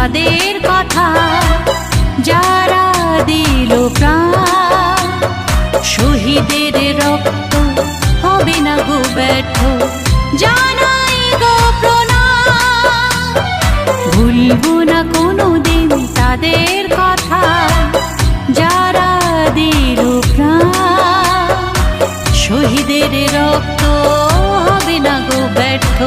তাদের কথা, যারা দিল প্রাণ। শহীদের রক্ত হবে না গো ব্যর্থ, জানাই গো প্রণাম। ভুলবো না কোনোদিন তাদের কথা, যারা দিল প্রাণ। শহীদের রক্ত হবে না গো ব্যর্থ,